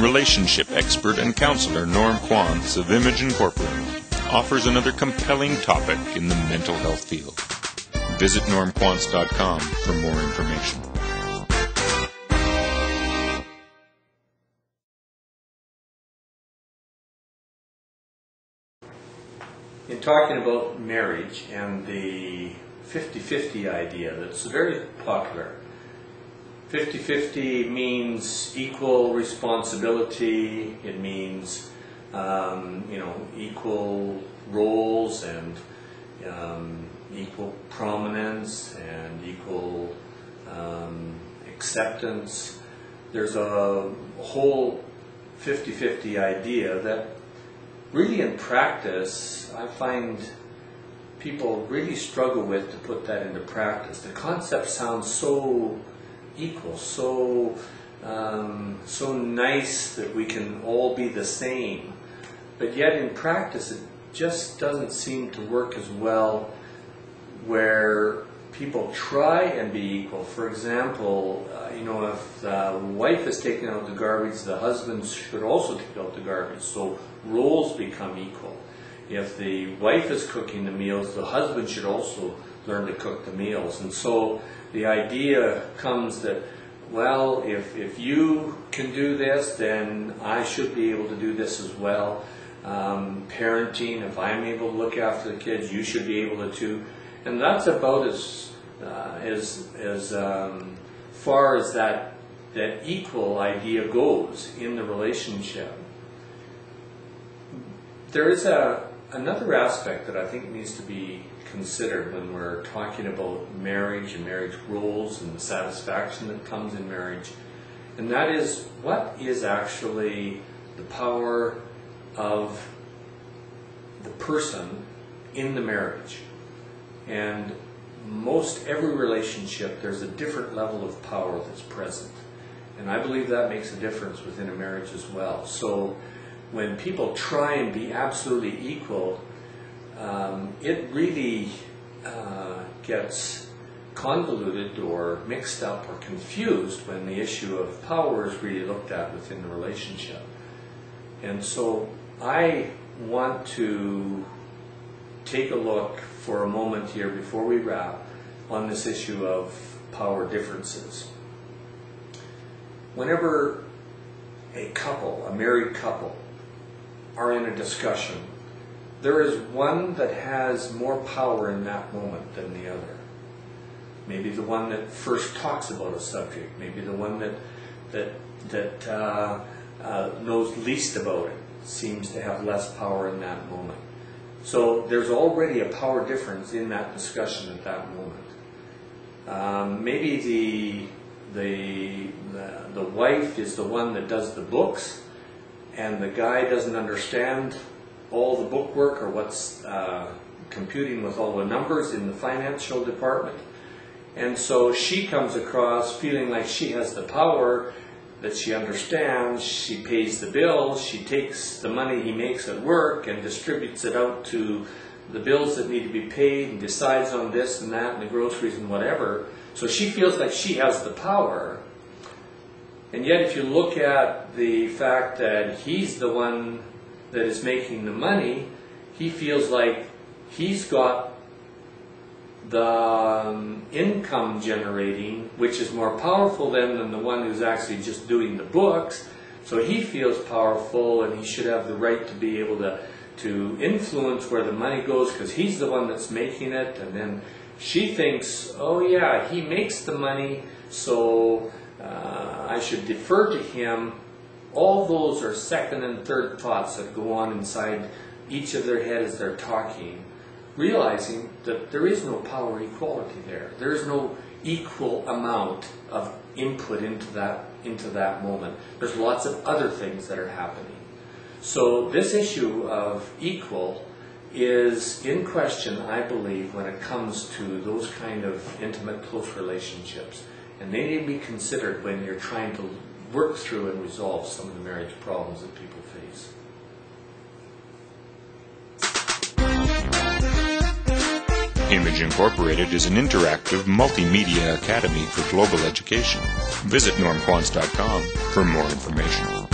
Relationship expert and counselor NormQuantz of Image Incorporated offers another compelling topic in the mental health field. Visit NormQuantz.com for more information. In talking about marriage and the 50-50 idea that's very popular, 50-50 means equal responsibility, it means equal roles and equal prominence and equal acceptance. There's a whole 50-50 idea that really in practice I find people really struggle with to put that into practice. The concept sounds so equal, so nice that we can all be the same, but yet in practice it just doesn't seem to work as well where people try and be equal. For example, if the wife is taking out the garbage, the husband should also take out the garbage, so roles become equal. If the wife is cooking the meals, the husband should also learn to cook the meals. And so the idea comes that, well, if you can do this, then I should be able to do this as well. Parenting, if I'm able to look after the kids, you should be able to too. And that's about as far as that equal idea goes in the relationship. There is another aspect that I think needs to be considered when we're talking about marriage and marriage roles and the satisfaction that comes in marriage, and that is, what is actually the power of the person in the marriage? And most every relationship, there's a different level of power that's present, and I believe that makes a difference within a marriage as well. So when people try and be absolutely equal, it really gets convoluted or mixed up or confused when the issue of power is really looked at within the relationship. And so I want to take a look for a moment here before we wrap on this issue of power differences. Whenever a couple, a married couple, are in a discussion, there is one that has more power in that moment than the other. Maybe the one that first talks about a subject, maybe the one that knows least about it seems to have less power in that moment. So there's already a power difference in that discussion at that moment. Maybe the wife is the one that does the books, and the guy doesn't understand all the bookwork or what's computing with all the numbers in the financial department. And so she comes across feeling like she has the power, that she understands, she pays the bills, she takes the money he makes at work and distributes it out to the bills that need to be paid and decides on this and that and the groceries and whatever. So she feels like she has the power. And yet if you look at the fact that he's the one that is making the money, he feels like he's got the income generating, which is more powerful than the one who's actually just doing the books. So he feels powerful and he should have the right to be able to influence where the money goes because he's the one that's making it. And then she thinks, oh yeah, he makes the money, so I should defer to him. All those are second and third thoughts that go on inside each of their head as they're talking, realizing that there is no power equality there. There is no equal amount of input into that moment. There's lots of other things that are happening. So this issue of equal is in question, I believe, when it comes to those kind of intimate, close relationships. And they need to be considered when you're trying to work through and resolve some of the marriage problems that people face. Image Incorporated is an interactive multimedia academy for global education. Visit NormQuantz.com for more information.